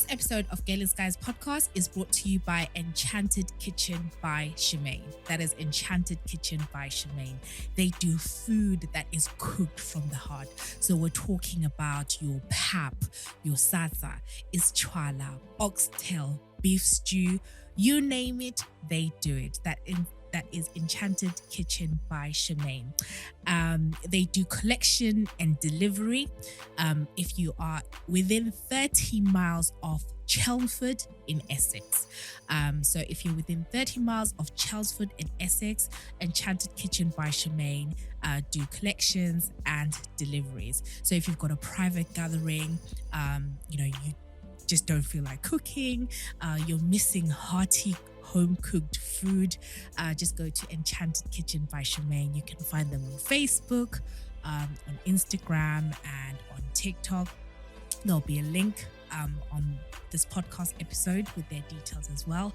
This episode of Gaelic Guys podcast is brought to you by Enchanted Kitchen by Sharmaine. That is Enchanted Kitchen by Sharmaine. They do food that is cooked from the heart. So we're talking about your pap, your salsa, ischwala, oxtail, beef stew, you name it, they do it. That is Enchanted Kitchen by Sharmaine. They do collection and delivery. If you are within 30 miles of Chelmsford in Essex. So if you're within 30 miles of Chelmsford in Essex, Enchanted Kitchen by Sharmaine do collections and deliveries. So if you've got a private gathering, you just don't feel like cooking, you're missing hearty home-cooked food, just go to Enchanted Kitchen by Sharmaine. You can find them on Facebook, on Instagram, and on TikTok. There'll be a link on this podcast episode with their details as well.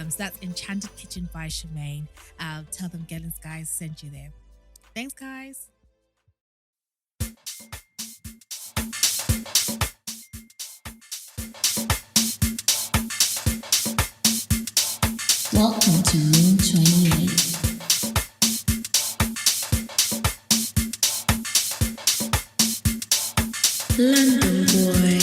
So that's Enchanted Kitchen by Sharmaine. Tell them Galen's Guys sent you there. Thanks, guys. Welcome to Room 28. London boy.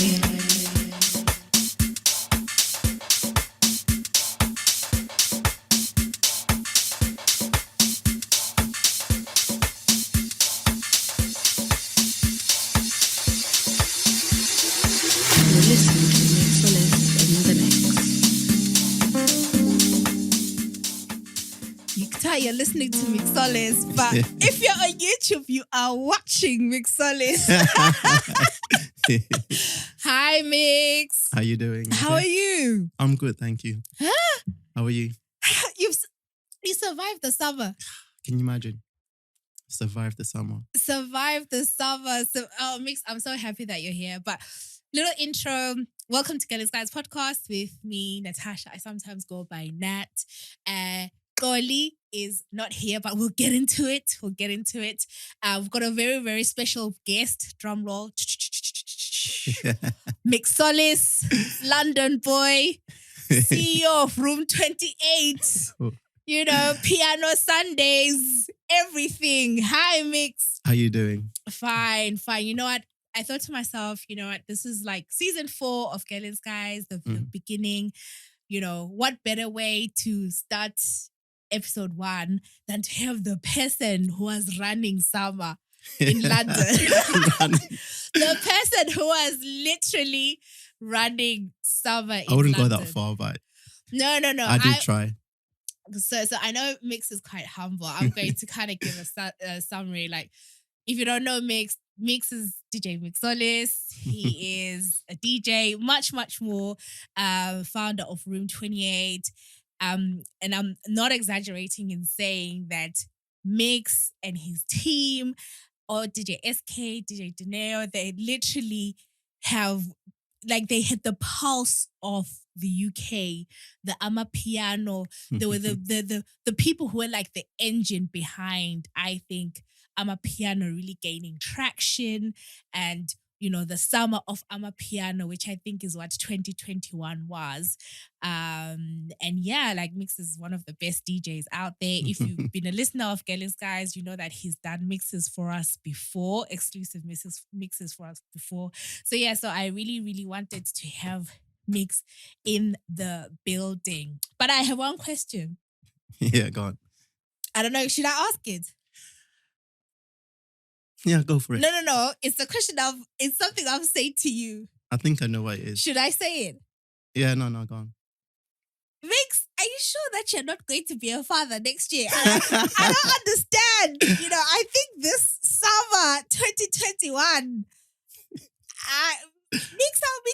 You're listening to Mixolis in the mix. You're listening to Mixolis, but if you're on YouTube, you are watching Mixolis. Hi, Mix. How you doing? How are you? I'm good, thank you. How are you? You survived the summer. Can you imagine? Survived the summer. Survived the summer. So, Mix, I'm so happy that you're here. But little intro. Welcome to Gaelic Guys podcast with me, Natasha. I sometimes go by Nat. Xolie is not here, but we'll get into it. We've got a very, very special guest. Drum roll. Mixolis, London boy, CEO of Room 28. Piano Sundays, everything. Hi, Mix. How you doing? Fine. You know what? I thought to myself, this is like season 4 of Gaelic Guys, the beginning. What better way to start episode 1 than to have the person who was running summer in London. The person who was literally running summer in London. I wouldn't go that far, but No. I did try. So I know Mix is quite humble. I'm going to kind of give a summary. Like, if you don't know Mix is DJ Mixolis. He is a DJ, much, much more, founder of Room 28. And I'm not exaggerating in saying that Mix and his team, or DJ SK, DJ Dineo, they literally have, they hit the pulse of the UK, the Amapiano. They were the people who were like the engine behind, I think, Amapiano really gaining traction, and the summer of Amapiano, which I think is what 2021 was. Mix is one of the best DJs out there. If you've been a listener of Gaelic Guys, you know that he's done mixes for us before, exclusive mixes for us before. So I really, really wanted to have Mix in the building. But I have one question. Yeah, go on. I don't know, should I ask it? Yeah, go for it. No. It's a question it's something I'll say to you. I think I know what it is. Should I say it? Yeah, no, go on. Mix, are you sure that you're not going to be a father next year? I don't understand. I think this summer, 2021, Mix, I'll be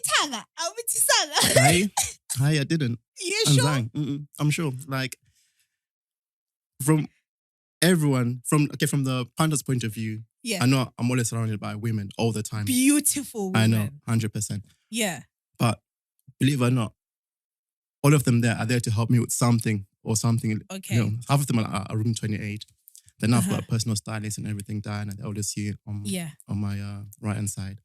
Tisanga. Hi, I didn't. You sure? I'm sure. Like, from everyone, from the panda's point of view, yeah. I know I'm always surrounded by women all the time. Beautiful women. I know, 100%. Yeah. But believe it or not, all of them there are there to help me with something or something. Okay. Half of them are Room 28. Then I've got a personal stylist and everything done, and they'll just see it on my right hand side.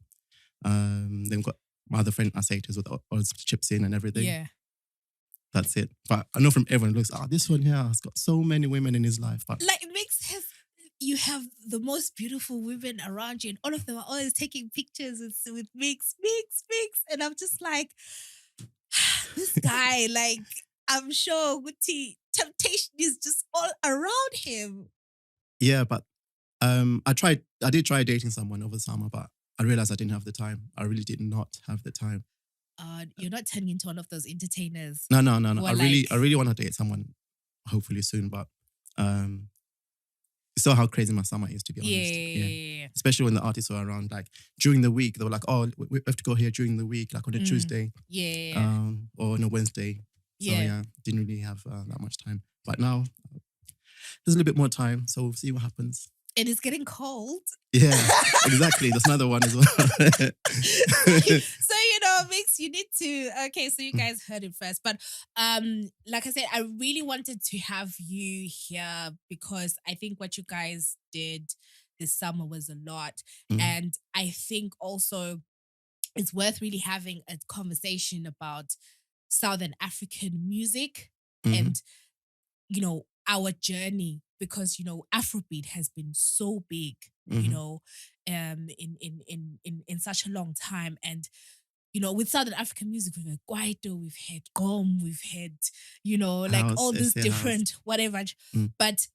Then we've got my other friend Asaitas with all his chips in and everything. Yeah. That's it. But I know from everyone, it looks, this one here has got so many women in his life. But Like you have the most beautiful women around you, and all of them are always taking pictures with Mix. And I'm just like, this guy, like, I'm sure Guti, temptation is just all around him. yeah, but I did try dating someone over the summer, but I realized I didn't have the time. I really did not have the time. You're not turning into one of those entertainers. No. who I are really want to date someone, hopefully soon. But you saw how crazy my summer is, to be honest. Yeah. Especially when the artists were around, like during the week, they were like, "Oh, we have to go here during the week, like on a Tuesday, or on a Wednesday." So didn't really have that much time. But now there's a little bit more time, so we'll see what happens. It is getting cold. Yeah, exactly. That's another one as well. So, Mix, you need to, okay, so you guys heard it first. But like I said, I really wanted to have you here because I think what you guys did this summer was a lot. And I think also it's worth really having a conversation about Southern African music and, our journey, because Afrobeat has been so big, in such a long time. And with Southern African music, we've had Kwaito, we've had Gom, we've had like House, all these SA different house. whatever. But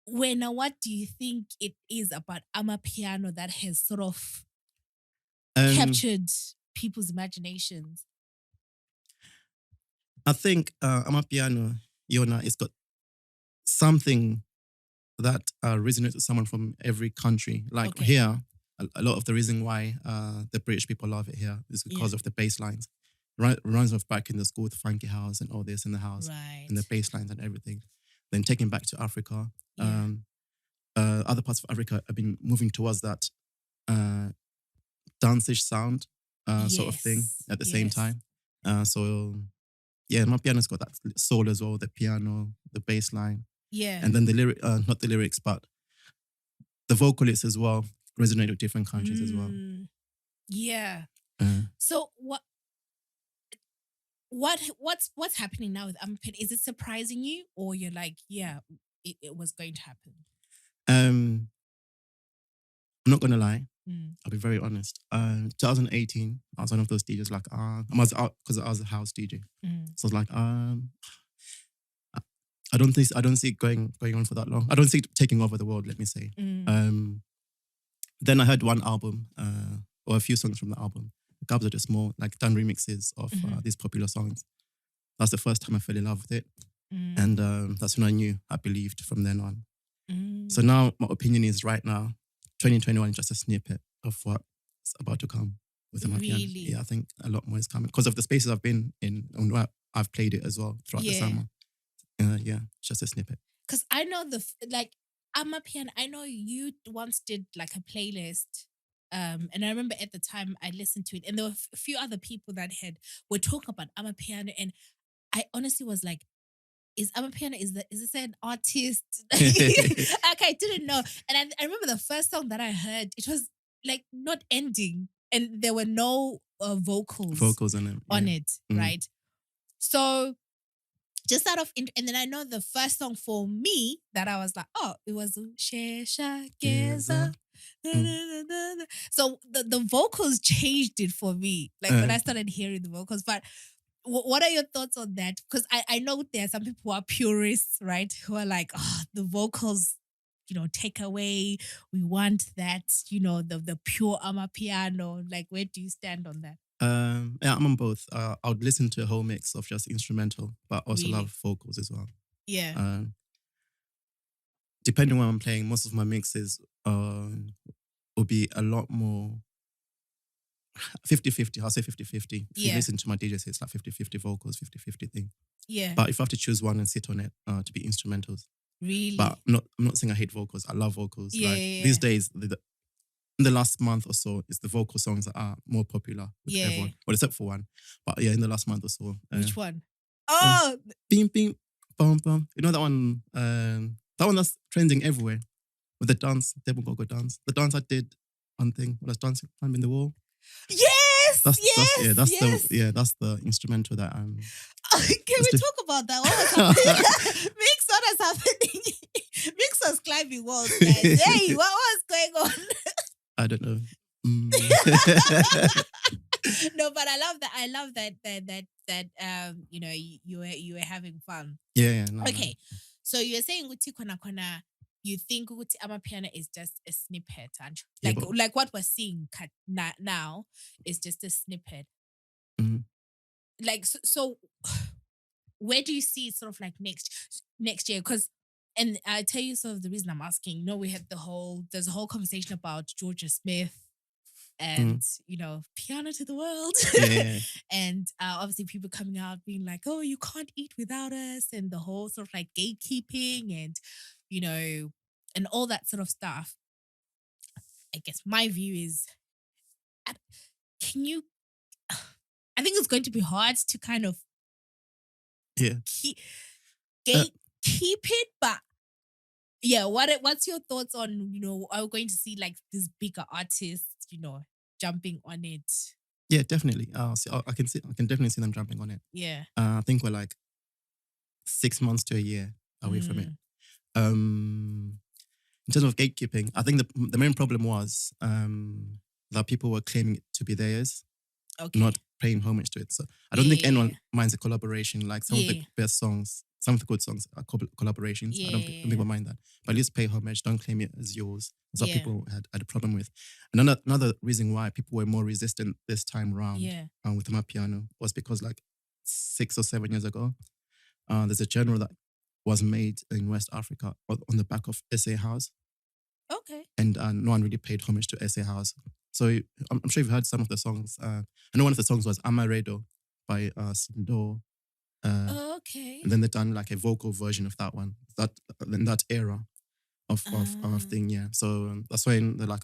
what do you think it is about Amapiano that has sort of captured people's imaginations? I think Amapiano, Yona, it's got something that resonates with someone from every country. Like here, a lot of the reason why the British people love it here is because of the bass lines. Runs off back in the school with Frankie House and all this in the house, and the bass lines and everything. Then taking back to Africa, other parts of Africa have been moving towards that dance-ish sound sort of thing at the same time. My piano's got that soul as well, the piano, the bass line. Yeah. And then the lyric, not the lyrics, but the vocalists as well resonate with different countries as well. Yeah. So what's happening now with Amapiano? Is it surprising you, or you're like, it was going to happen? I'm not gonna lie. I'll be very honest. 2018, I was one of those DJs like, because I was a house DJ. So I was like, I don't see it going on for that long. I don't see it taking over the world, let me say. Then I heard one album, or a few songs from the album. The albums are just more like done remixes of these popular songs. That's the first time I fell in love with it. And that's when I believed from then on. So now my opinion is right now, 2021 is just a snippet of what's about to come with Amapiano. Really? Yeah, I think a lot more is coming because of the spaces I've been in and where I've played it as well throughout the summer. Just a snippet. Because I know Amapiano, I know you once did like a playlist. And I remember at the time I listened to it, and there were a few other people that were talking about Amapiano, and I honestly was like, is Amapiano, is this an artist? Like, I didn't know. And I remember the first song that I heard, it was like not ending, and there were no vocals on it, right? So just out of and then I know the first song for me that I was like, it was Shesha Geza. So the vocals changed it for me, like when I started hearing the vocals. But what are your thoughts on that? Because I know there are some people who are purists, right? Who are like, the vocals, take away. We want that, the pure Amapiano. Like, where do you stand on that? I'm on both. I would listen to a whole mix of just instrumental, but also love vocals as well. Yeah. Depending on what I'm playing, most of my mixes will be a lot more 50-50. I'll say 50-50. If you listen to my DJ set, it's like 50-50 vocals, 50-50 thing. Yeah. But if I have to choose one and sit on it, to be instrumentals. Really? But I'm not saying I hate vocals. I love vocals. These days, in the last month or so, it's the vocal songs that are more popular with everyone. Well, except for one. But in the last month or so. Which one? Bing, bing, bum, bum. You know that one? That one that's trending everywhere. With the dance, Debo Gogo dance. The dance I did on thing when I was dancing, climbing the wall. Yes! That's the instrumental that Can we talk about that? What was happening? Mix, what was happening? Mix was climbing walls, guys. Hey, what was going on? I don't know. No, but I love that you were having fun. Yeah. No, okay. So you're saying Uti Kona you think Uti Amapiano is just a snippet and like what we're seeing now is just a snippet. Mhm. Like so where do you see it sort of like next year? And I tell you sort of the reason I'm asking, there's a whole conversation about Georgia Smith and piano to the world. Yeah. And obviously people coming out being like, oh, you can't eat without us, and the whole sort of like gatekeeping and and all that sort of stuff. I guess my view is, I think it's going to be hard to kind of keep it, but yeah, what's your thoughts on, are we going to see like these bigger artists, jumping on it? Yeah, definitely. I can definitely see them jumping on it. Yeah. I think we're like 6 months to a year away from it. In terms of gatekeeping, I think the main problem was that people were claiming it to be theirs, not paying homage to it. So I don't think anyone minds a collaboration. Like some of the best songs, some of the good songs are collaborations. I don't think people mind that. But at least pay homage. Don't claim it as yours. That's what people had a problem with. And another reason why people were more resistant this time around with Amapiano was because like 6 or 7 years ago, there's a genre that was made in West Africa on the back of SA House. Okay. And no one really paid homage to SA House. So I'm sure you've heard some of the songs. I know one of the songs was Amaredo by Sindo. Okay. And then they've done like a vocal version of that one. In that era of thing, yeah. So that's when they're like,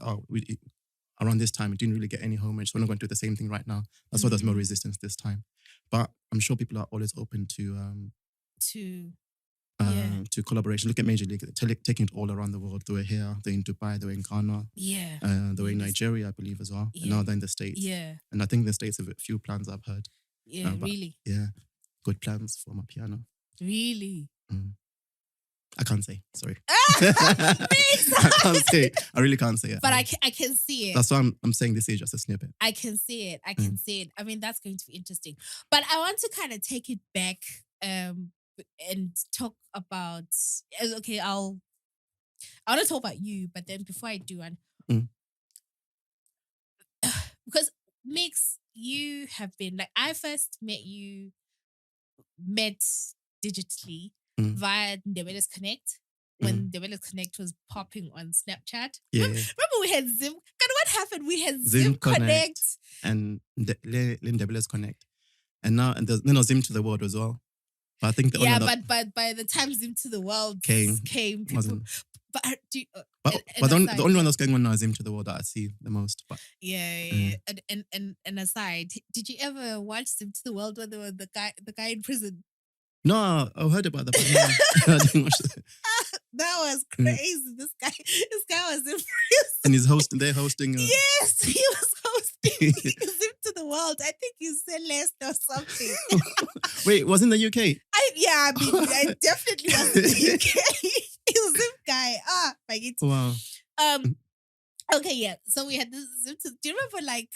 around this time, it didn't really get any homage. So we're not going to do the same thing right now. That's why there's more resistance this time. But I'm sure people are always open to collaboration. Look at Major League, taking it all around the world. They were here, they're in Dubai, they were in Ghana, they were in Nigeria, I believe, as well. And now they're in the States. Yeah. And I think the States have a few plans I've heard. Yeah, really? Yeah, good plans for Amapiano. Really? I can't say, sorry. I can't say. I really can't say it. But I can see it. That's why I'm saying this is just a snippet. I can see it. I can see it. I mean, that's going to be interesting. But I want to kind of take it back and talk about, okay, I want to talk about you, but then before I do, because Mix, you have been, like, I first met digitally via Ndebele's Connect, when Ndebele's Connect was popping on Snapchat. Yeah. Remember we had Zim? God, what happened? We had Zim Connect. And Ndebele's Connect. And now, and then Zim to the world as well. But I think but by the time Zim to the world came people. But the only one that's going on now is Zim to the world that I see the most. But and aside, did you ever watch Zim to the world when there was the guy in prison? No, I heard about that, but I didn't watch that. That was crazy. This guy was in prison. And they're hosting. Yes, he was hosting Zim to the world. I think he's Celeste or something. Wait, was in the UK? I definitely was in the UK. He was Zim guy. Wow. Okay, yeah. So we had this Zim to. Do you remember, like?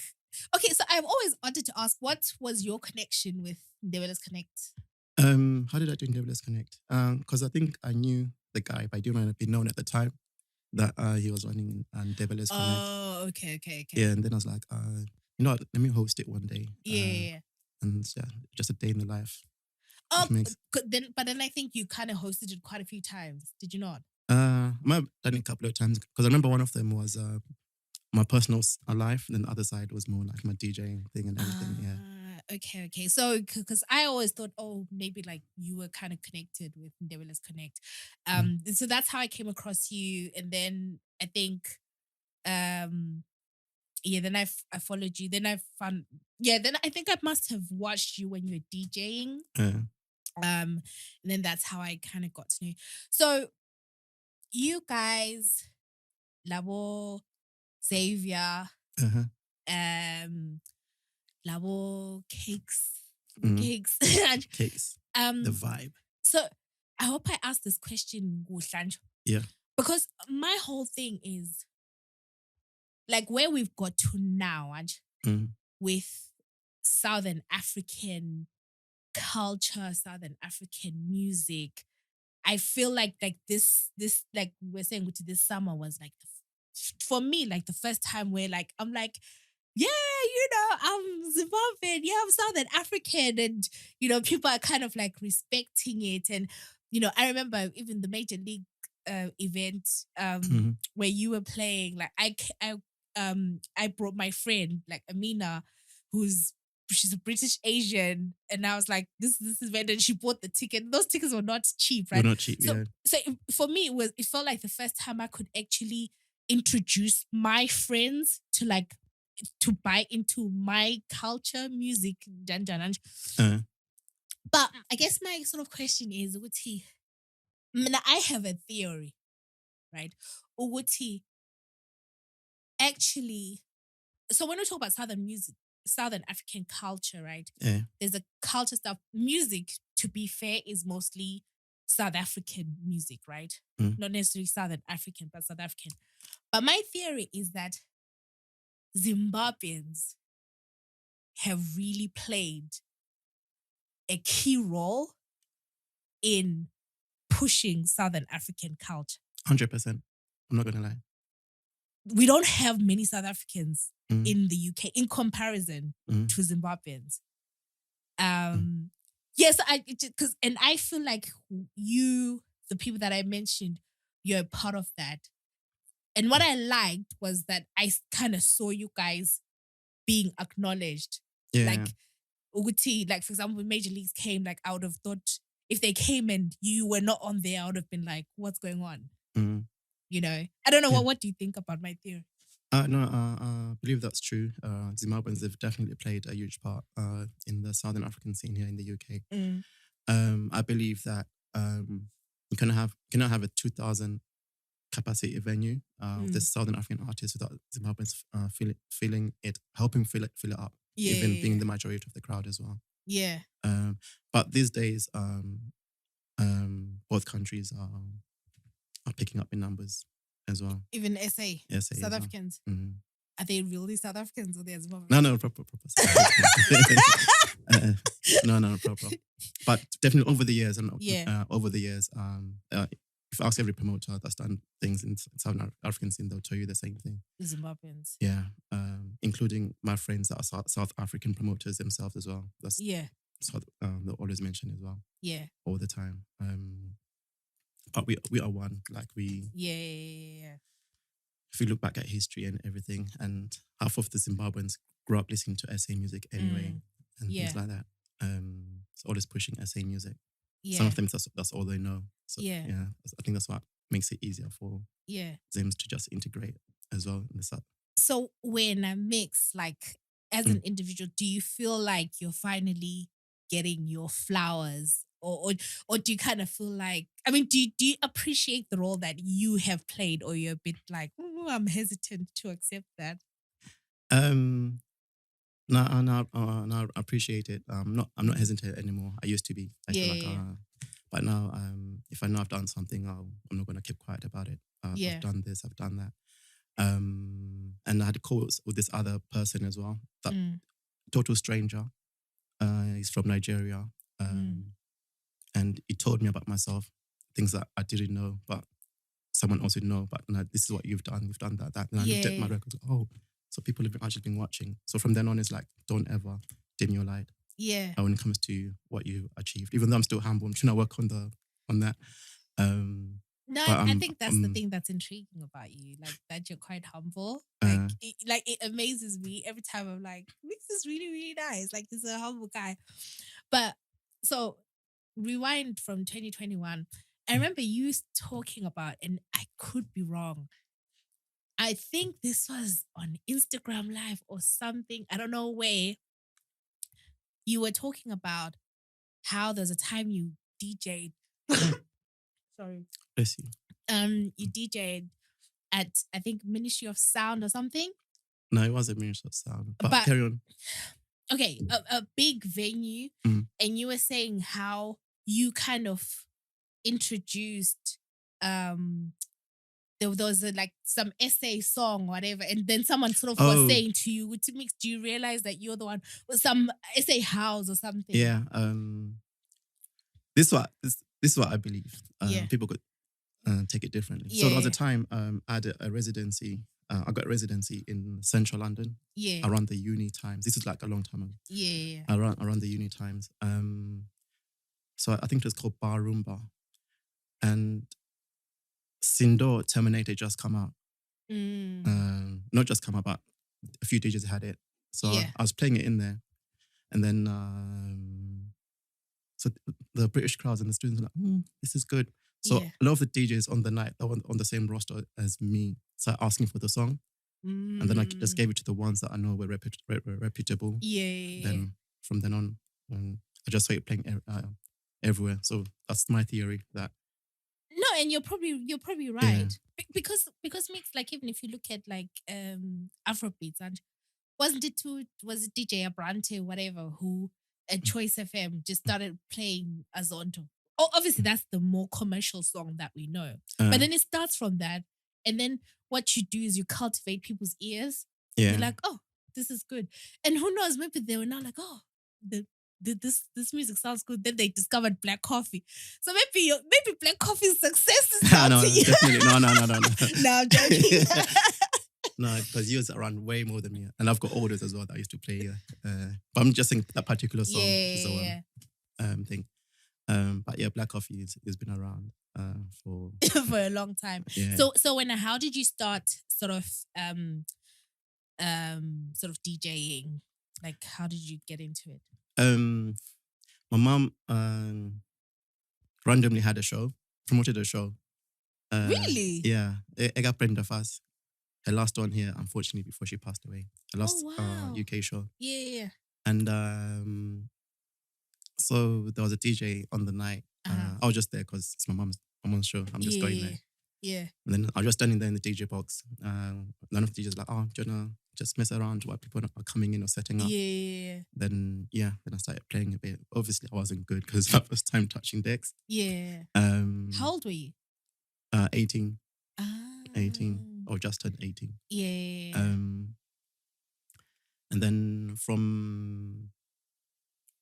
Okay, so I've always wanted to ask, what was your connection with Ndebele's Connect? How did I do Ndebele's Connect? Because I think I knew the guy, but I didn't want to be known at the time that he was running Ndebele's Connect. Oh, okay. Yeah, and then I was like, let me host it one day. Yeah. And just a day in the life. But then I think you kind of hosted it quite a few times. Did you not? I might have done it a couple of times because I remember one of them was my personal life, and then the other side was more like my DJing thing and everything. Yeah. Okay. So, because I always thought, maybe like you were kind of connected with Ndebele's Connect. So that's how I came across you, and then I think, then I followed you. Then I found, then I think I must have watched you when you were DJing. And then that's how I kind of got to know you. So, you guys, Labo, Xavier, labo cakes, Mm. cakes. Cakes. The vibe. So I hope I asked this question, Gushanj, Yeah. because my whole thing is like where we've got to now, Mm. with Southern African culture, Southern African music. I feel like this like we're saying this summer was like for me like the first time where like I'm like, yeah, I'm Zimbabwean, yeah, I'm Southern African, and people are kind of like respecting it, and I remember even the Major League event where you were playing, like I brought my friend like Amina, she's a British Asian, and I was like, this is when, and she bought the ticket. Those tickets were not cheap, right? They're not cheap, so, yeah. So for me, it felt like the first time I could actually introduce my friends to buy into my culture, music, But I guess my sort of question is, Uguti, I have a theory, right? Uguti, actually, so when we talk about Southern music, Southern African culture, right? Yeah. There's a culture stuff. Music, to be fair, is mostly South African music, right? Not necessarily Southern African, but South African. But my theory is that Zimbabweans have really played a key role in pushing Southern African culture. 100%. I'm not going to lie. We don't have many South Africans in the UK in comparison to Zimbabweans. Yes, and I feel like the people that I mentioned, you're a part of that. And what I liked was that I kind of saw you guys being acknowledged. Yeah. Like, Uguti, like for example, when Major Leagues came, like I would have thought if they came and you were not on there, I would have been like, what's going on? I don't know. What do you think about my theory? No, I believe that's true. Zimbabweans have definitely played a huge part in the Southern African scene here in the UK. I believe that you cannot have a 2,000 capacity venue with the Southern African artists without Zimbabweans feeling it, helping fill it up, even being the majority of the crowd as well. Yeah. But these days, both countries are picking up in numbers as well. Even SA, South well. Africans. Are they really South Africans or they're Zimbabweans? No, proper. No, proper. But definitely over the years, if you ask every promoter that's done things in Southern African scene, they'll tell you the same thing. Zimbabweans. Yeah, including my friends that are South African promoters themselves as well. That's they'll always mention as well. Yeah, all the time. But we are one. Like we. Yeah. If you look back at history and everything, and half of the Zimbabweans grew up listening to SA music anyway, and things like that. It's always pushing SA music. Yeah. Some of them that's all they know. So, yeah. I think that's what makes it easier for Zims to just integrate as well in the South. So when I mix, like as an individual, do you feel like you're finally getting your flowers? Or do you kind of feel like, I mean, do you appreciate the role that you have played, or you're a bit like, I'm hesitant to accept that? No, I appreciate it. I'm not hesitant anymore. I used to be. But now, if I know I've done something, I'm not going to keep quiet about it. I've done this, I've done that. And I had a call with this other person as well, that total stranger. He's from Nigeria. And he told me about myself, things that I didn't know, but someone else would know. But no, this is what you've done that. And I looked at my records, so people have actually been watching. So from then on, it's like, don't ever dim your light. Yeah. When it comes to what you achieved, even though I'm still humble, I'm trying to work on that. I think that's the thing that's intriguing about you, like that you're quite humble. It amazes me every time. I'm like, Mix is really, really nice. Like, he's a humble guy. But so rewind from 2021. I remember you talking about, and I could be wrong, I think this was on Instagram Live or something. I don't know where. You were talking about how there's a time you DJ'd. Sorry. Bless you. You DJ'd at, I think, Ministry of Sound or something. No, it wasn't Ministry of Sound. But carry on. okay, a big venue, and you were saying how you kind of introduced there was like some essay song, whatever, and then someone sort of was saying to you, to Mix, do you realize that you're the one with some essay house or something? Yeah. This is what I believe. People could take it differently. So there was a time I had a residency. I got a residency in central London. Yeah. Around the uni times. This is like a long time ago. Yeah. Around the uni times. So I think it was called Bar Roomba. And Sindor Terminator just come out. Not just come out, but a few DJs had it. So I was playing it in there. And then so the British crowds and the students were like, this is good. So a lot of the DJs on the night that were on the same roster as me started asking for the song. And then I just gave it to the ones that I know were reputable. Then from then on, I just started playing everywhere. So that's my theory. That no, and you're probably right. Because Mix, like, even if you look at like Afrobeats, and was it DJ Abrante, whatever, who at Choice FM just started playing Azonto. Oh, obviously that's the more commercial song that we know. But then it starts from that, and then what you do is you cultivate people's ears. You're like, oh, this is good. And who knows, maybe they were now like, oh, this music sounds good. Then they discovered Black Coffee. So maybe Black Coffee's success is down to you. Definitely. No. No, I'm joking. No, because you was around way more than me. And I've got orders as well that I used to play. But I'm just saying that particular song is the one thing. But yeah, Black Coffee has been around for for a long time. Yeah. So how did you start sort of DJing? Like, how did you get into it? My mum randomly had a show, promoted a show. Really? Yeah. Ega Prenda Fast. Her last one here, unfortunately, before she passed away. Her last UK show. Yeah. And so there was a DJ on the night. I was just there because it's my mum's show. I'm just going there. Yeah. And then I was just standing there in the DJ box. None of the DJs were like, oh, do you want to just mess around while people are coming in or setting up? Yeah. Then I started playing a bit. Obviously, I wasn't good because it was my first time touching decks. Yeah. How old were you? 18. 18. Or just turned 18. Yeah. And then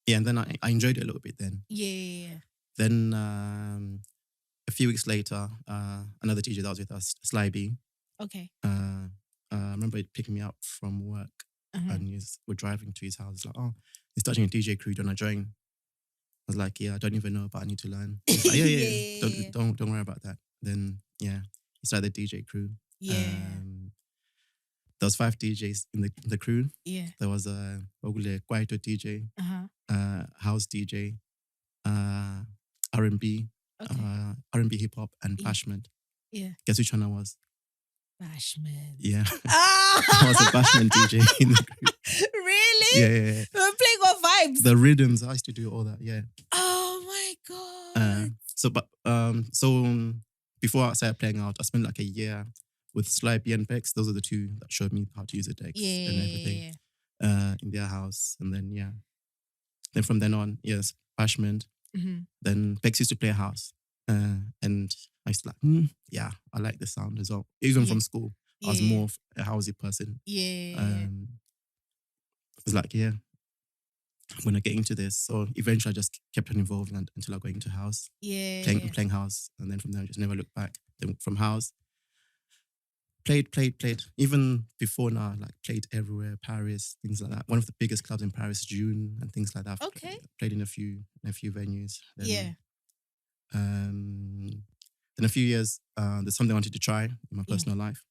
and then I enjoyed it a little bit then. Yeah. Then a few weeks later, another DJ that was with us, Sly B. Okay. I remember picking me up from work and we're driving to his house. He's like, oh, he's starting a DJ crew. Do you want to join? I was like, yeah, I don't even know, but I need to learn. He's like, yeah. Don't worry about that. Then he started the DJ crew. Yeah. There was 5 DJs in the crew. Yeah. There was a Kwaito DJ, house DJ, R&B, R&B hip hop, and Bashment. Yeah. Guess which one I was? Bashment. Yeah. I was a Bashment DJ in the group. Really? Yeah. We're playing what vibes? The rhythms, I used to do all that, yeah. Oh my God. So before I started playing out, I spent like a year with Sly B and Bex. Those are the two that showed me how to use the decks and everything in their house. And then from then on, Bashment. Then Bex used to play house. And I used to I like the sound as well. Even from school, I was more of a housey person. Yeah. It was like, I'm going to get into this. So eventually I just kept on evolving until I got into house. Yeah. Playing house. And then from there, I just never looked back. Then from house, played. Even before now, like played everywhere, Paris, things like that. One of the biggest clubs in Paris, June, and things like that. Okay. Played in a few venues. Then, Yeah. Then a few years, there's something I wanted to try in my personal life.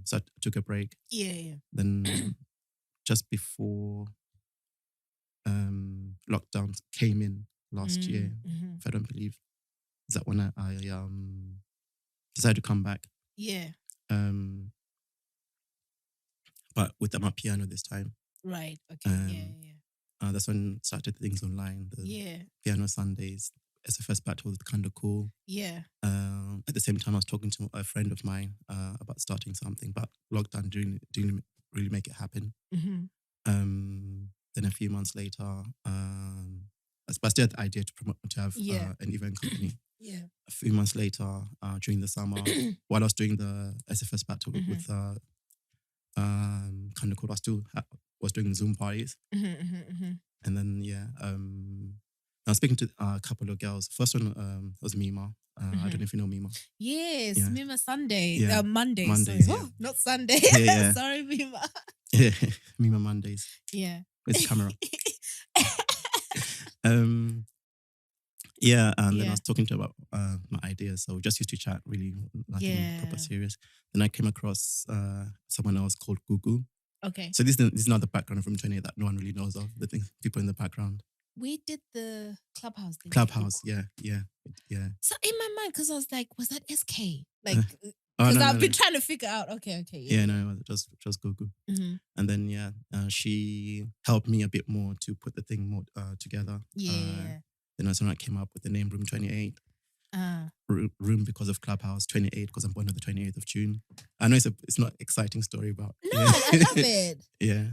So I took a break. Yeah. Then just before lockdown came in last year, if I don't believe, is that when I decided to come back. Yeah. But with Amapiano this time. Right. Okay. That's when I started things online. The Piano Sundays. SFS battle was kind of cool. Yeah. At the same time, I was talking to a friend of mine about starting something, but lockdown didn't really make it happen. then a few months later, but I still had the idea to have an event company. Yeah. A few months later, during the summer, while I was doing the SFS battle with kind of cool, I was doing Zoom parties, and then I was speaking to a couple of girls. First one was Mima. I don't know if you know Mima. Yes, Yeah. Mima Sunday. Yeah. Mondays. Mondays, sorry. yeah. Oh, not Sunday. Yeah. Sorry, Mima. Yeah, Mima Mondays. Yeah. Where's the camera? And then I was talking to her about my ideas. So we just used to chat, really, nothing proper serious. Then I came across someone else called Gugu. Okay. So this is not the background of Room 28 that no one really knows of. The things, people in the background. We did the Clubhouse thing. Clubhouse, yeah. So in my mind, because I was like, was that SK? Like, no, I've been trying to figure out. Okay. Yeah, no, it was just Gugu. And then she helped me a bit more to put the thing more together. Yeah. Then that's when I came up with the name Room 28. Room because of Clubhouse, 28 because I'm born on the 28th of June. I know it's not an exciting story, but no, I love it. Yeah.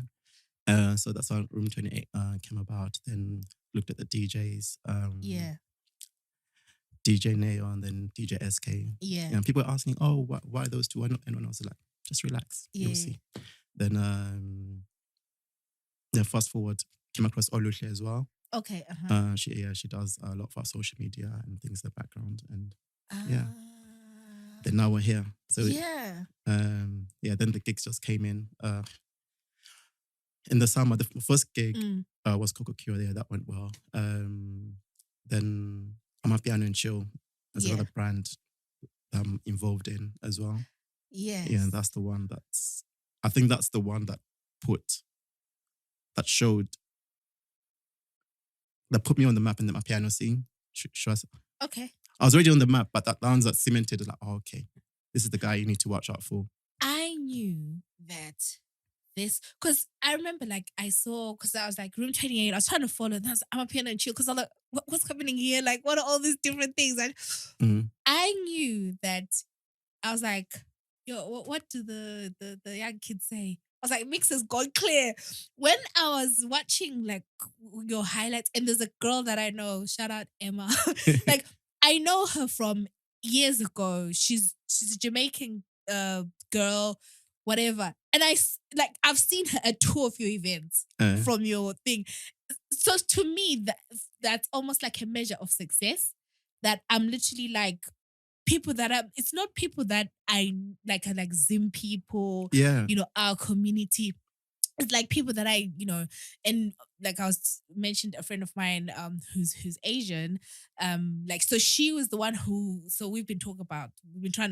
So that's how Room 28 came about. Then looked at the DJs. DJ Neo and then DJ SK. Yeah. And people were asking, oh, why those two? Why not anyone else? Like, just relax. You'll see. Then fast forward, came across Oluhle as well. Okay. She does a lot for our social media and things in the background. And then now we're here. So then the gigs just came in. In the summer, the first gig was Coco Cure there. That went well. Then Amapiano and Chill as another brand I'm involved in as well. Yes. Yeah, and that's the one I think that's the one that put me on the map in the Amapiano scene. Okay. I was already on the map, but that one's that cemented. Like, oh, okay, this is the guy you need to watch out for. I knew that because I remember I saw, because I was like Room 28, I was trying to follow, and I was Amapiano and Chill, because I was like, what's happening here? Like, what are all these different things? I knew that. I was like, yo, what do the young kids say? I was like, Mix has gone clear. When I was watching your highlights, and there's a girl that I know, shout out Emma. I know her from years ago. She's a Jamaican girl, whatever. And I've seen her at 2 of your events from your thing. So to me, that's almost like a measure of success. That I'm literally people that it's not people that I are like Zim people, our community. It's like people that I, and I was mentioned a friend of mine who's Asian. So she was the one so we've been trying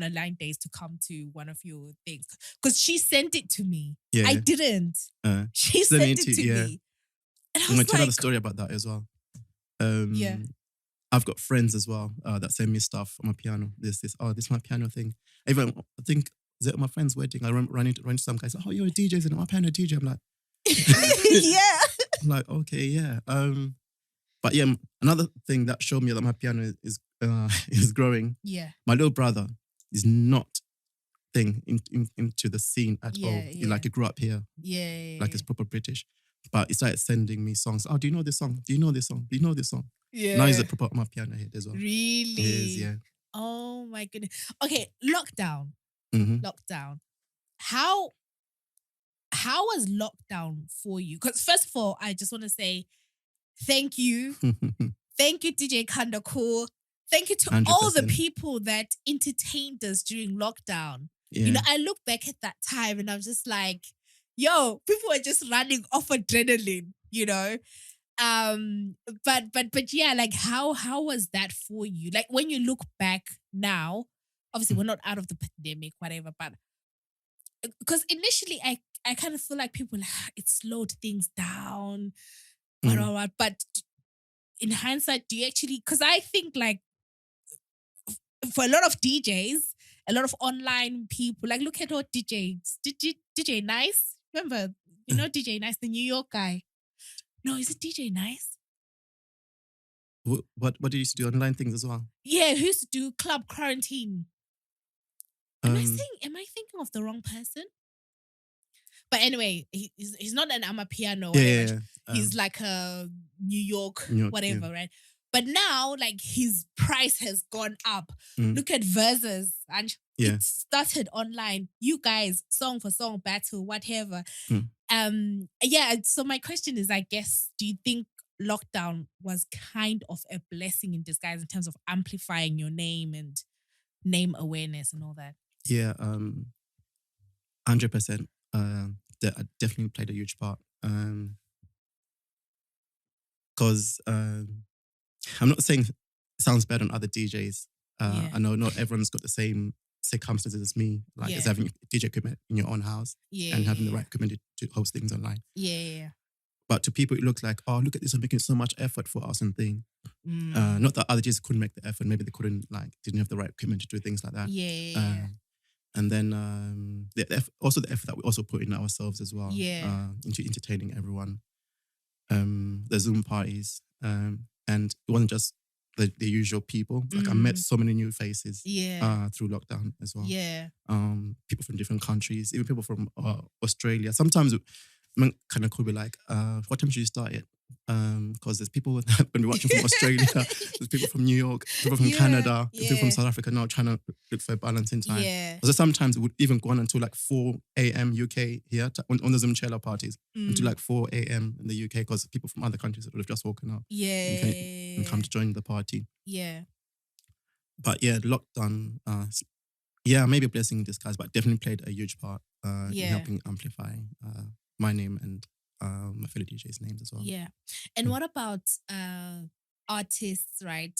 to align days to come to one of your things. Because she sent it to me. Yeah. I didn't. She sent it to me. And I'm going to tell the story about that as well. I've got friends as well that send me stuff on my piano. This is my piano thing. Even I think at my friend's wedding, I run into some guys. Oh, you're a DJ, isn't it? My piano DJ. I'm like, yeah. I'm like, okay, yeah. But yeah, another thing that showed me that my piano is growing. Yeah. My little brother is not into the scene at all. Yeah. He grew up here. Yeah. He's proper British. But he started sending me songs. Oh, do you know this song? Do you know this song? Do you know this song? Yeah. Now he's a proper my piano head as well. Really? He is, yeah. Oh my goodness. Okay, lockdown. Mm-hmm. Lockdown. How was lockdown for you? Because first of all, I just want to say thank you. Thank you, DJ Kanda Cool. Thank you to 100%. all the people that entertained us during lockdown. Yeah. I look back at that time and I'm just like, yo, people are just running off adrenaline, But yeah, how was that for you? When you look back now, obviously we're not out of the pandemic, whatever, but because initially I kind of feel like people, it slowed things down, but in hindsight, do you actually, because I think for a lot of DJs, a lot of online people, look at all DJs, DJ Nice, remember, DJ Nice, the New York guy. No, is it DJ Nice? What do you used to do? Online things as well? Yeah, who used to do club quarantine? Am I thinking of the wrong person? But anyway, he's not an Amapiano. Yeah. He's like a New York whatever, yeah. right? But now, like, his price has gone up. Look at Versus, and it started online. You guys, song for song battle, whatever. Yeah. So my question is, I guess, do you think lockdown was kind of a blessing in disguise in terms of amplifying your name and name awareness and all that? Yeah, 100%. That definitely played a huge part. Because I'm not saying it sounds bad on other DJs. I know not everyone's got the same circumstances as me, like as having DJ equipment in your own house and having the right equipment to host things online. Yeah. But to people, it looks like, oh, look at this, I'm making so much effort for us and thing. Not that other DJs couldn't make the effort. Maybe they didn't have the right equipment to do things like that. Yeah. And then also the effort that we also put in ourselves as well. Into entertaining everyone. The Zoom parties. And it wasn't just the usual people. Like I met so many new faces through lockdown as well. People from different countries, even people from Australia. Sometimes kind of could be like, what time should you start it? Because there's people when we're watching from Australia, there's people from New York, people from Canada, people from South Africa now trying to look for a balance in time. So sometimes it would even go on until like 4 a.m. UK here on the Zoom Cello parties until like 4 a.m. in the UK because people from other countries would have just woken up and come to join the party. But yeah, lockdown, maybe a blessing in disguise, but definitely played a huge part in helping amplify my name and my fellow DJs' names as well. And what about artists, right?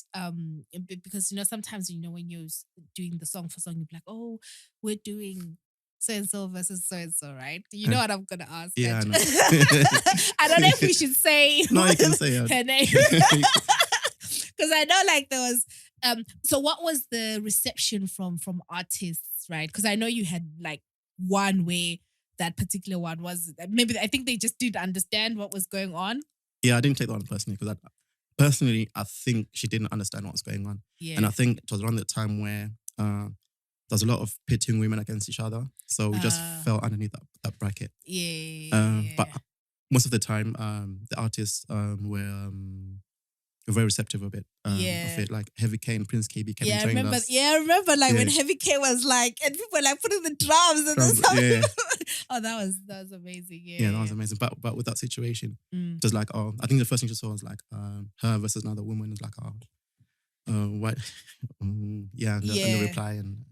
Because sometimes when you're doing the song for song, you're like, oh, we're doing so and so versus so and so, right? You know what I'm gonna ask? Yeah, I know. I don't know if we should say. No, you can say her name because I know like there was. So what was the reception from artists, right? Because I know you had like one way. That particular one was maybe I think they just didn't understand what was going on. Yeah, I didn't take that one personally because I think she didn't understand what was going on. And I think it was around the time where there's a lot of pitting women against each other. So we just fell underneath that bracket. But most of the time, the artists were very receptive of it. Of it, like Heavy K and Prince KB came and joined us. I remember like when Heavy K was like, and people were like putting the drums and oh, that was amazing. Yeah, that was amazing. But with that situation, just like, oh, I think the first thing she saw was like her versus another woman is like, what? And the reply and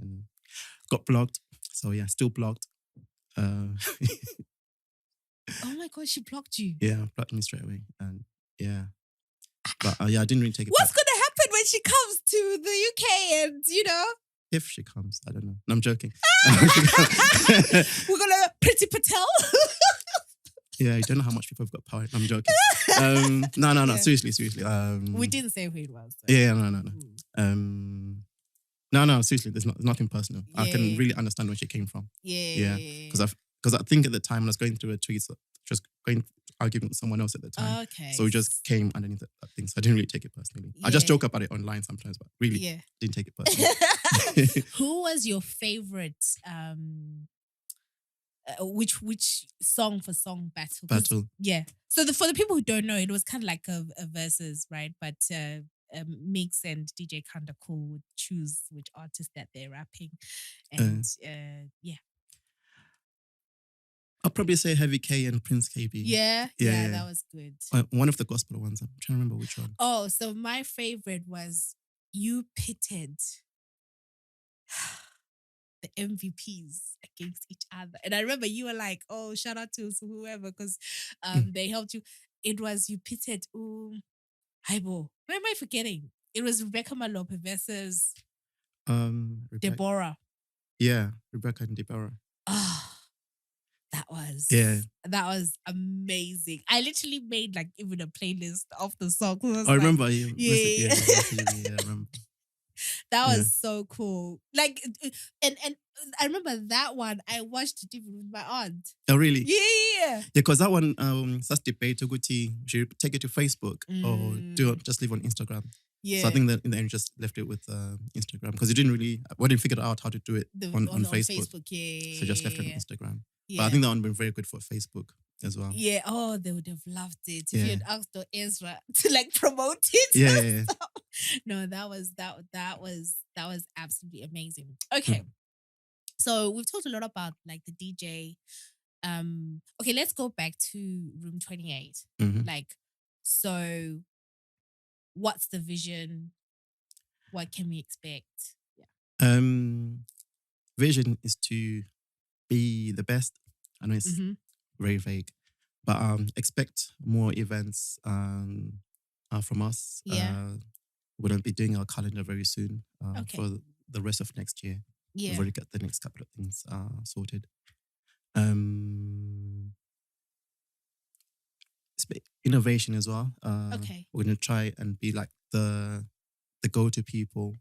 got blocked. So yeah, still blocked. Oh my God, she blocked you. Yeah, blocked me straight away. And yeah. But I didn't really take it. What's going to happen when she comes to the UK and, If she comes, I don't know. No, I'm joking. We're going to Priti Patel. Yeah, you don't know how much people have got power. I'm joking. No. Seriously. We didn't say who it was. So. Yeah, no. No, seriously, there's nothing personal. Yeah. I can really understand where she came from. Yeah. Because I think at the time when I was going through a tweet, just arguing with someone else at the time. Okay. So we just came underneath that thing. So I didn't really take it personally. I just joke about it online sometimes, but really didn't take it personally. Who was your favorite? Which song for song battle? Yeah. So for the people who don't know, it was kind of like a versus, right? But Mix and DJ Kanda Cool would choose which artist that they're rapping, and I'll probably say Heavy K and Prince KB. Yeah, that was good. One of the gospel ones. I'm trying to remember which one. Oh, so my favorite was You Pitted the MVPs against each other. And I remember you were like, oh, shout out to whoever because they helped you. It was You Pitted, Haibo. Where am I forgetting? It was Rebecca Malope versus Deborah. Yeah, Rebecca and Deborah. That was amazing. I literally made like even a playlist of the song. I remember. I remember. That was so cool. Like, and I remember that one. I watched it even with my aunt. Oh, really? Yeah. Because that one, that's debate. Should you take it to Facebook or just leave on Instagram? Yeah. So I think that in the end, just left it with Instagram because we didn't figure out how to do it on Facebook. Yeah. So just left it on Instagram. But I think that one been very good for Facebook as well. Yeah. Oh, they would have loved it if Yeah. you had asked Ezra to like promote it. Yeah. No, that was absolutely amazing. Okay. So we've talked a lot about like the DJ. Okay, let's go back to Room 28. Mhm. Like, so what's the vision? What can we expect? Yeah. Vision is to be the best. I know it's very vague, but expect more events from us. Yeah. We're going to be doing our calendar very soon Okay. for the rest of next year. Yeah. We've already got the next couple of things sorted. Innovation as well. Okay. We're going to try and be like the go-to people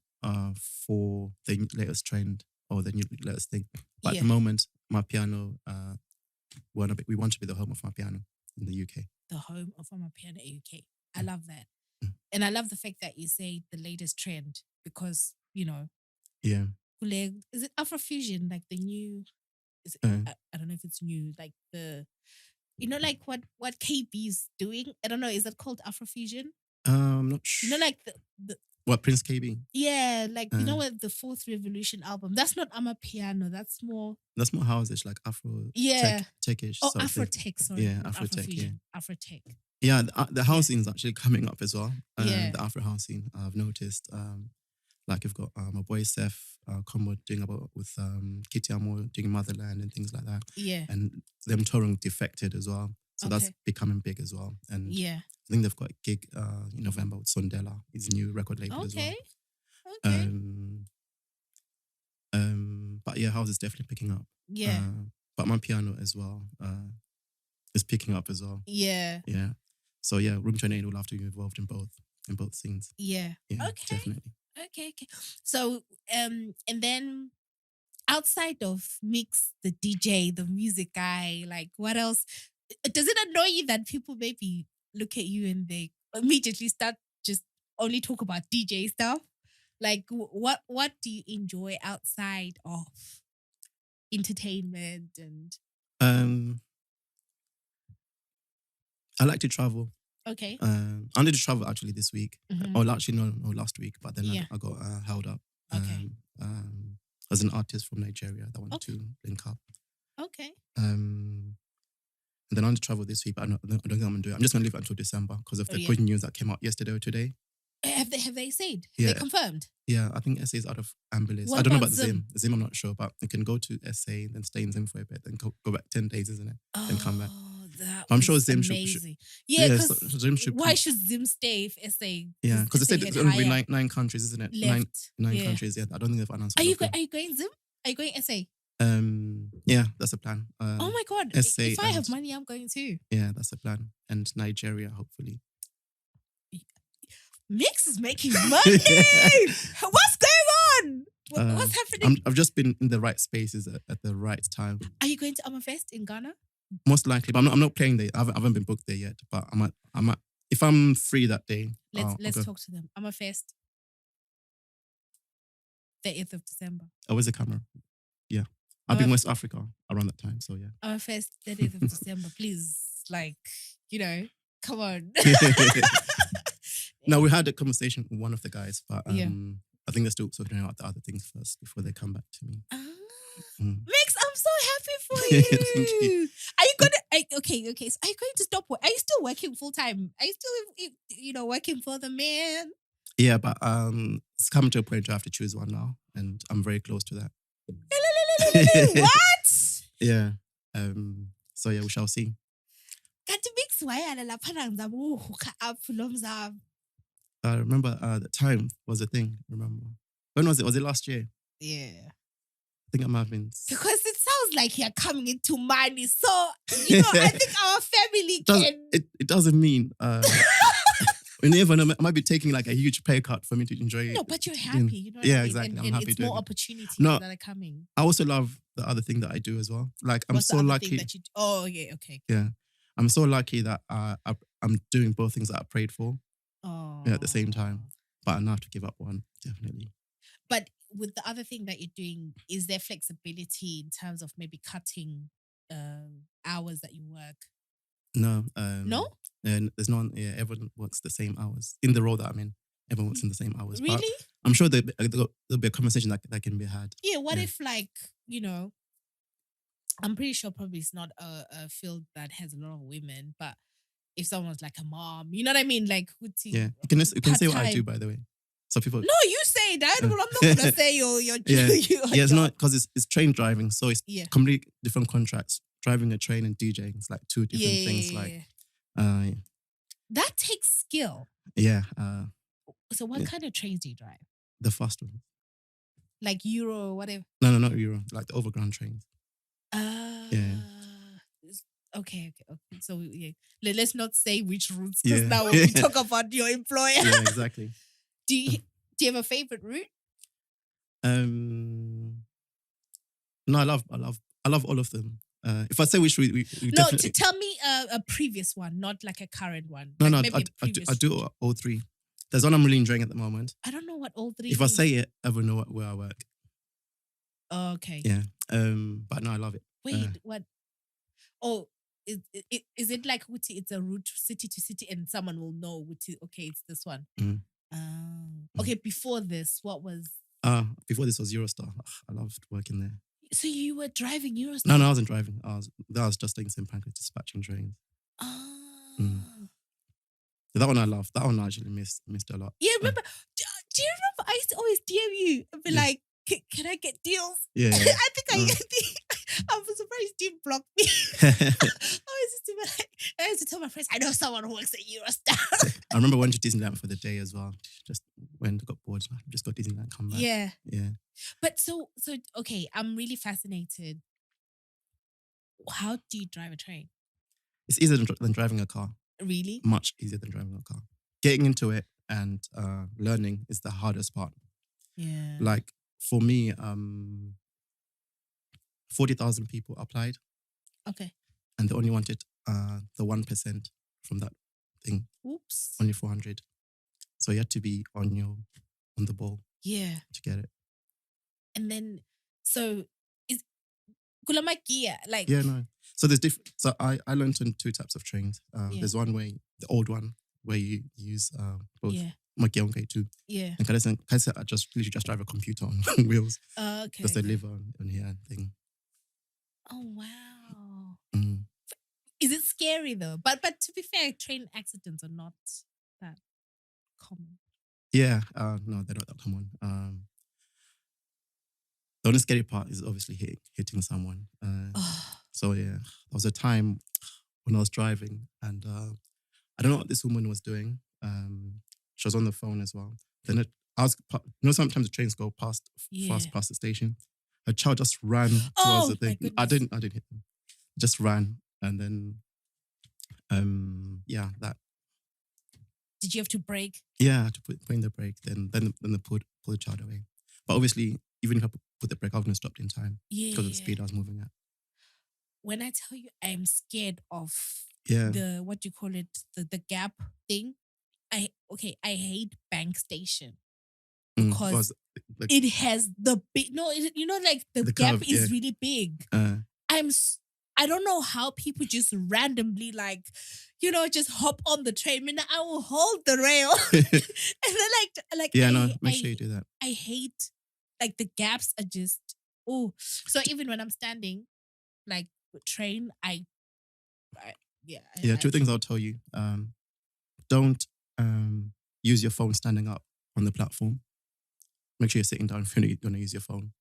for the latest trend or the new latest thing. But at the moment, Amapiano, we want to be the home of Amapiano in the UK. The home of Amapiano UK. I love that. And I love the fact that you say the latest trend because, you know, yeah. Is it Afrofusion? Like the new, is it, I don't know if it's new, like the, you know, like what KB's doing? I don't know, is that called Afrofusion? I'm not sure. You know, like the what, Prince KB? Yeah, like you know what, the Fourth Revolution album. That's not Amapiano. That's more house-ish, like Afro. Yeah. Tech-ish. Oh, Afrotech. Sorry. Yeah, Afrotech. Yeah, Afrotech. Yeah, the house scene's actually coming up as well. Yeah. The Afro house scene. I've noticed. Like you've got my boy Seth Combo doing with Kitty Amo doing Motherland and things like that. Yeah. And them touring Defected as well. So that's becoming big as well. And yeah. I think they've got a gig in November with Sondela, his new record label as well. Okay. But yeah, house is definitely picking up. Yeah. But my piano as well is picking up as well. Yeah. Yeah. So yeah, Room 28 will have to be involved in both scenes. Yeah. Yeah, okay. Definitely. Okay. So and then outside of Mix, the DJ, the music guy, like what else? Does it annoy you that people maybe look at you and they immediately start just only talk about DJ stuff? Like what do you enjoy outside of entertainment and I like to travel. Okay. I need to travel actually this week. Mm-hmm. Or actually no, last week. But then I got held up. Okay. As an artist from Nigeria that wanted to link up. Okay. And then I need to travel this week, but I don't think I'm gonna do it. I'm just gonna leave it until December because of the good news that came out yesterday or today. Have they said? Yeah. They confirmed? Yeah, I think SA is out of Ambulis. I don't know about Zim. Zim, I'm not sure, but you can go to SA, then stay in Zim for a bit, then go back 10 days, isn't it? Then come back. I'm sure Zim should. Yeah, because Zim should. Why should Zim stay if SA? Yeah, because they said it's going to be nine countries, isn't it? Left. Nine countries. Yeah, I don't think they've announced. Are you going Zim? Are you going SA? Yeah, that's a plan. Oh my God! SA if I have money, I'm going too. Yeah, that's a plan. And Nigeria, hopefully. Mix is making money. What's going on? What's happening? I've just been in the right spaces at the right time. Are you going to Amafest in Ghana? Most likely, but I'm not playing there. I haven't been booked there yet. But I might. If I'm free that day, let's talk to them. Amafest, 30th of December. Oh, where's the camera? Yeah, I'll be in West Africa around that time. So yeah. Amafest, 30th of December. Please, come on. No, we had a conversation with one of the guys, but I think they're still sorting out the other things first before they come back to me. Mix, I'm so happy for you. Thank you. Are you gonna? Okay. So are you going to stop? Are you still working full time? Are you still, working for the man? Yeah, but it's come to a point where I have to choose one now, and I'm very close to that. What? Yeah. So yeah, we shall see. I remember the time was a thing. Remember when was it? Was it last year? Yeah. I think I'm having. Because it sounds like you're coming into money. So, I think our family can. It doesn't mean. We never know. I might be taking like a huge pay cut for me to enjoy it. No, but you're happy. You know what yeah, I mean? Exactly. And I'm happy it's doing more it. opportunities No, that are coming. I also love the other thing that I do as well. Like, I'm What's so the other lucky. Thing that you do? Oh, yeah, okay. Yeah. I'm so lucky that I'm doing both things that I prayed for at the same time. But I now have to give up one, definitely. But with the other thing that you're doing, is there flexibility in terms of maybe cutting hours that you work? No. No? And there's no one. Yeah, everyone works the same hours in the role that I'm in. Everyone works in the same hours. Really? But I'm sure there'll be a conversation that can be had. Yeah. What if, like, I'm pretty sure probably it's not a field that has a lot of women, but if someone's like a mom, you know what I mean? Like, yeah, you can say what I do, by the way. So people. No, you say that. Well, I'm not gonna say your yeah, job. it's not because it's train driving, so it's Yeah. completely different contracts. Driving a train and DJing, it's like two different things. Like, that takes skill. Yeah. So what kind of trains do you drive? The fast ones. Like Euro or whatever? No, not Euro. Like the overground trains. Yeah. Okay. So yeah, let's not say which routes, because now when we talk about your employer. Yeah, exactly. Do you have a favorite route? No, I love all of them. If I say which we no, to tell me a previous one, not like a current one. No, like I do all three. There's one I'm really enjoying at the moment. I don't know what all three. If I say it, everyone know where I work. Oh, okay. Yeah. But no, I love it. Wait, what? Oh, is it like Wuti? It's a route city to city, and someone will know Wuti. Okay, it's this one. Okay, before this, what was? Before this was Eurostar. I loved working there. So you were driving Eurostar? No, I wasn't driving. I was just doing St. Pancras dispatching trains. That one I loved. That one I actually missed a lot. Yeah, remember? Do you remember? I used to always DM you and be like, "Can I get deals?" Yeah. I think I was surprised you didn't block me. I used to tell my friends, I know someone who works at Eurostar. I remember went to Disneyland for the day as well. Just when I got bored, I just got Disneyland, come back. Yeah. Yeah. But so okay, I'm really fascinated. How do you drive a train? It's easier than driving a car. Really? Much easier than driving a car. Getting into it and learning is the hardest part. Yeah. Like for me, 40,000 people applied. Okay. And they only wanted the 1% from that thing. Oops. Only 400. So you had to be on the ball. Yeah. To get it. And then, so is Kulamakia like? Yeah, no. So there's different. So I learned on two types of trains. There's one way, the old one, where you use both Makia and K2. Yeah. And Kaisa, I literally just drive a computer on wheels. Okay. Because they live on here thing. Oh wow. Is it scary though? But to be fair, train accidents are not that common. Yeah, no, they're not that common. The only scary part is obviously hitting someone. So yeah, there was a time when I was driving and I don't know what this woman was doing. She was on the phone as well. Then sometimes the trains go fast past the station. Her child just ran towards the thing. I didn't hit them. Just ran and then that. Did you have to brake? Yeah, I had to put in the brake. Then they pull the child away. But obviously, even if I put the brake, I wouldn't have stopped in time because of the speed I was moving at. When I tell you I'm scared of the what do you call it, the gap thing, I hate bank station because it has the big the gap curve, is really big. I don't know how people just randomly just hop on the train. I mean, I will hold the rail and then make sure you do that. I hate the gaps are just so even when I'm standing train two things I'll tell you. Don't use your phone standing up on the platform. Make sure you're sitting down if you're going to use your phone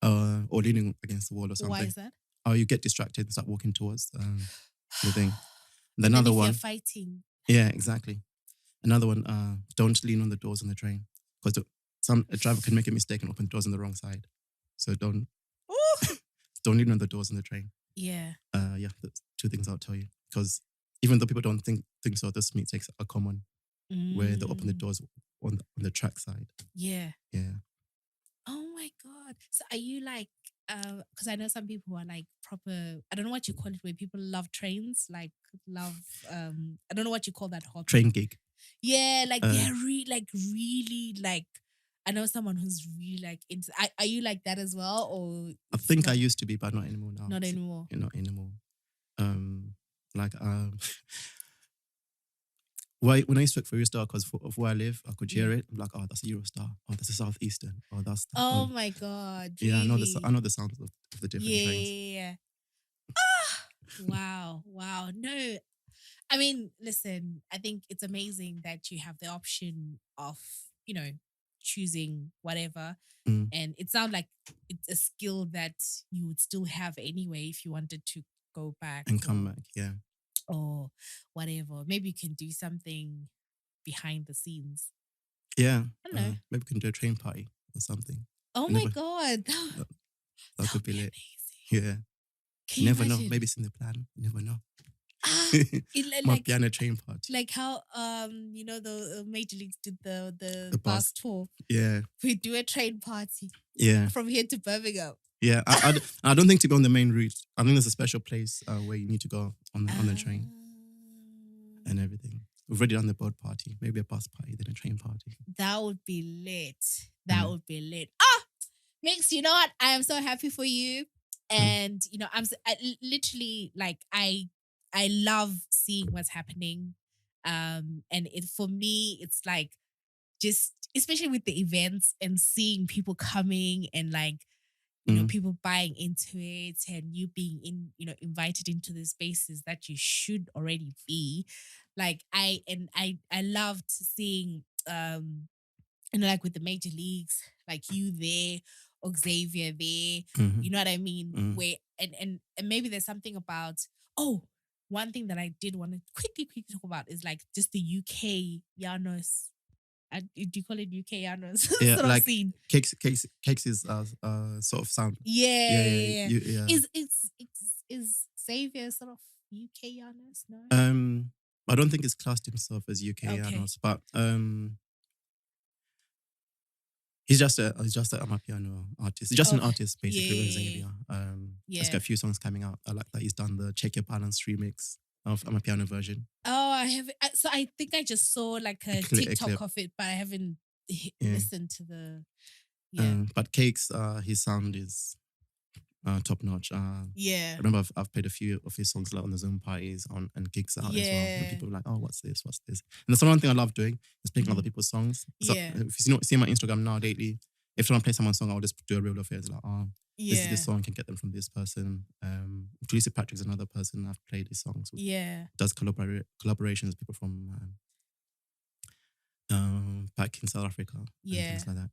or leaning against the wall or something. Why is that? Oh, you get distracted and start walking towards the thing. And another one, you're fighting. Yeah, exactly. Another one, don't lean on the doors on the train because a driver can make a mistake and open doors on the wrong side. So don't lean on the doors on the train. Yeah. That's two things I'll tell you. Because even though people don't think so, those mistakes are common where they open the doors on the track side. Yeah. Yeah. Oh my God. So are you because I know some people who are proper, I don't know what you call it, where people love trains, I don't know what you call that hobby. Train gig. Yeah, they're really I know someone who's really like into. Are you like that as well, or I think I used to be, but not anymore now. not anymore? Not anymore. Like when I used to work for Eurostar, because of where I live, I could hear it. I'm like, oh, that's a Eurostar. Oh, that's a Southeastern. Oh, that's that. Oh my God! Yeah, Really? I know the sounds of the different trains. Yeah. Wow. No, I mean, listen, I think it's amazing that you have the option of, choosing whatever. Mm. And it sounds like it's a skill that you would still have anyway if you wanted to go back And come back, yeah. or whatever. Maybe you can do something behind the scenes. Yeah. I don't know. Maybe we can do a train party or something. Oh my God. That could be lit. Amazing. Yeah. Can You you never know. imagine? Maybe it's in the plan. You never know. Like Amapiano train party. like how the Major Leagues did the The bus bus. tour. Yeah. We do a train party Yeah. from here to Birmingham. Yeah. I don't think to go on the main route. I think there's a special place where you need to go on the train and everything. We've already done the boat party. Maybe a bus party, then a train party. That would be lit. That would be lit. Mix, you know what? I am so happy for you. And, literally, like, I love seeing what's happening. And for me, it's like, just, especially with the events and seeing people coming and like, people buying into it and you being invited into the spaces that you should already be. Like I loved seeing, like with the Major Leagues, like you there, Xavier there, you know what I mean? Where and maybe there's something about, one thing that I did want to quickly talk about is like just the UK Yanos. Do you call it UK Yanos? Yeah, sort like of scene. cakes is sort of sound. Yeah. Yeah. Is Xavier sort of UK Yanos? No. I don't think he's classed himself as UK Yanos, but he's just an Amapiano artist. He's just an artist basically with Xavier. He's got a few songs coming out. I like that he's done the Check Your Balance remix of Amapiano version. Oh, I haven't. So I think I just saw like a TikTok of it, but I haven't listened to the. Yeah. But Cakes, his sound is top notch. I remember I've played a few of his songs like on the Zoom parties and gigs out as well. And people are like, oh, what's this? And that's one thing I love doing is playing other people's songs. So if you see my Instagram now lately, if I play someone's song, I'll just do a reel of it. It's like, this is this song, can get them from this person. Felicia Patrick's another person I've played his songs with. Does collaborations with people from back in South Africa and things like that.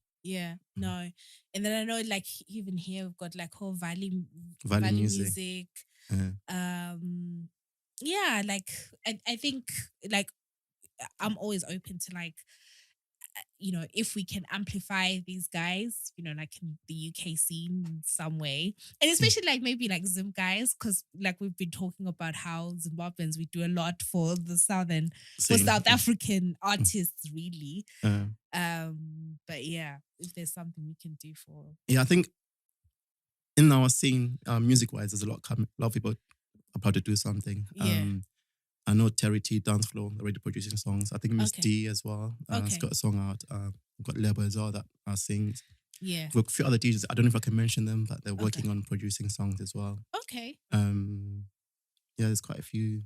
No. And then I know like even here we've got like whole Valley music. Like I think like I'm always open to like if we can amplify these guys, like in the UK scene in some way. And especially like maybe like Zim guys, because like we've been talking about how Zimbabweans, we do a lot for the South African artists really. But yeah, if there's something we can do for. Yeah, I think in our scene, music-wise, there's a lot of people about to do something. I know Terry T, Dance Floor, already producing songs. I think Miss D as well. Has got a song out. We've got Lebo as well that sings. Yeah. We've got a few other DJs. I don't know if I can mention them, but they're working on producing songs as well. Okay. There's quite a few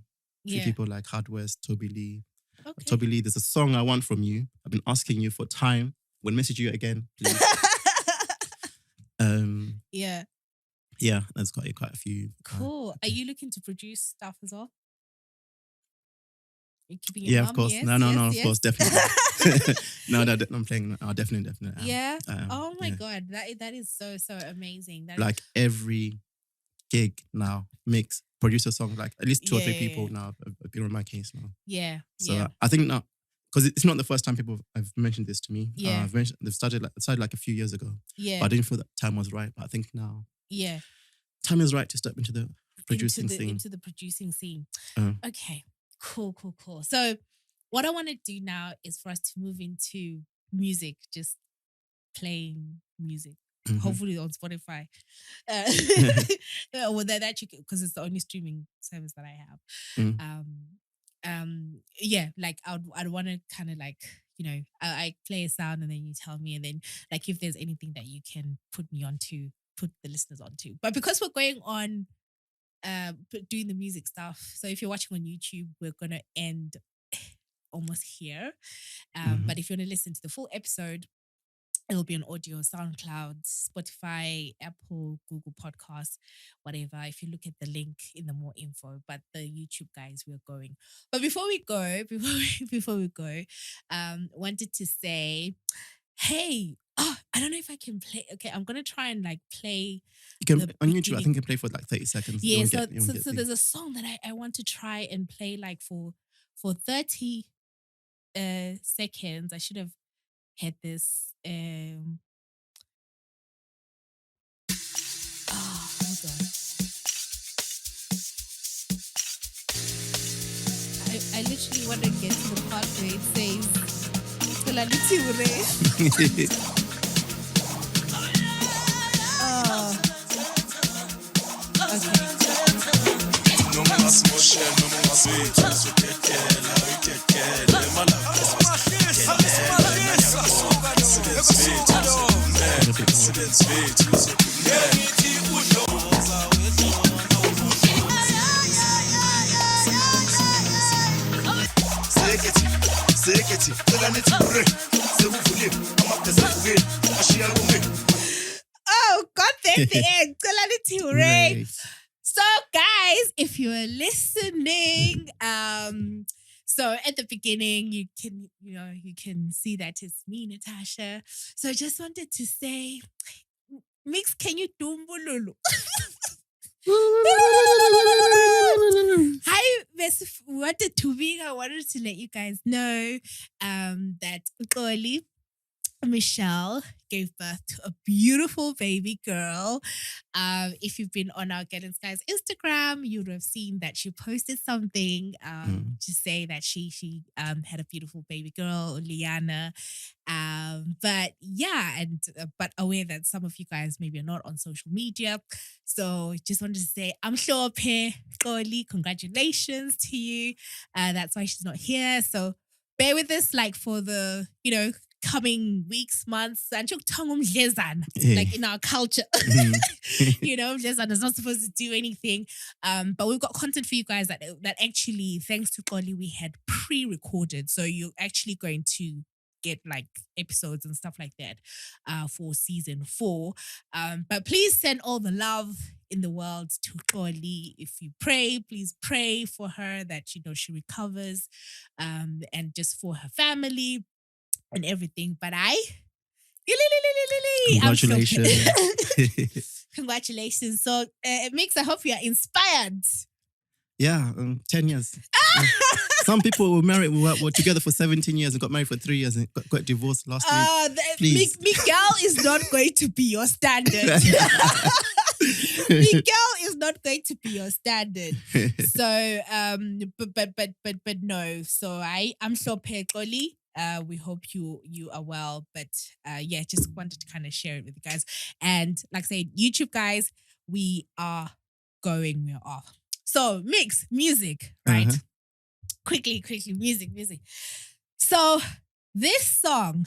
people like Hard West, Toby Lee. Okay. Toby Lee, there's a song I want from you. I've been asking you for time. We'll message you again, please. Yeah, there's quite a few. Cool. Are you looking to produce stuff as well? You're keeping your mum? Of course. Yes, no, of course, definitely. No, I'm playing. Definitely. Yeah. Oh my God, that is so amazing. Like every gig now, mix, produce a song. Like at least 2 or 3 people now have been on my case now. Yeah. So I think now, because it's not the first time people have mentioned this to me. Yeah. They've started like a few years ago. Yeah. But I didn't feel that time was right. But I think now. Yeah. Time is right to step into the producing scene. Into the producing scene. Okay. Cool. So what I want to do now is for us to move into music, just playing music. Mm-hmm. Hopefully on Spotify. Well, that you because it's the only streaming service that I have. Like I'd want to kind of like, I play a sound and then you tell me, and then like if there's anything that you can put the listeners onto. But because we're going on doing the music stuff, so if you're watching on YouTube, we're gonna end almost here. But if you want to listen to the full episode, it'll be on audio, SoundCloud, Spotify, Apple, Google Podcasts, whatever. If you look at the link in the more info, but the YouTube guys, we're going. But before we go, wanted to say, hey, I don't know if I can play. Okay, I'm gonna try and like play. You can on YouTube. I think you can play for like 30 seconds. Yeah, so there's a song that I want to try and play like for 30 seconds. I should have had this. Hold on. I literally want to get to the part where it says oh, got there at the end. Right. So, guys, if you are listening, so at the beginning, you can see that it's me, Natasha. So I just wanted to say, Mix, can you do mbululu? Hi, I wanted to let you guys know that Xolie, Michelle, gave birth to a beautiful baby girl. If you've been on our Get In Skies Instagram, you would have seen that she posted something to say that she had a beautiful baby girl, Liana. But aware that some of you guys maybe are not on social media. So just wanted to say, I'm sure Xolie, congratulations to you. That's why she's not here. So bear with us for the, coming weeks, months, and like in our culture. Mdlezana is not supposed to do anything. But we've got content for you guys that actually, thanks to Xolie, we had pre-recorded. So you're actually going to get episodes and stuff like that for season 4. But please send all the love in the world to Xolie. If you pray, please pray for her that she recovers, and just for her family and everything. But congratulations. Congratulations. So Mix, I hope you are inspired. Yeah, 10 years. Some people were together for 17 years and got married for 3 years and got divorced last week. Miguel is not going to be your standard. Miguel is not going to be your standard. So, but no. So I'm sure Xolie. We hope you are well. But just wanted to kind of share it with you guys. And like I said, YouTube guys, we are off. So Mix, music, right? Uh-huh. Quickly, music. So this song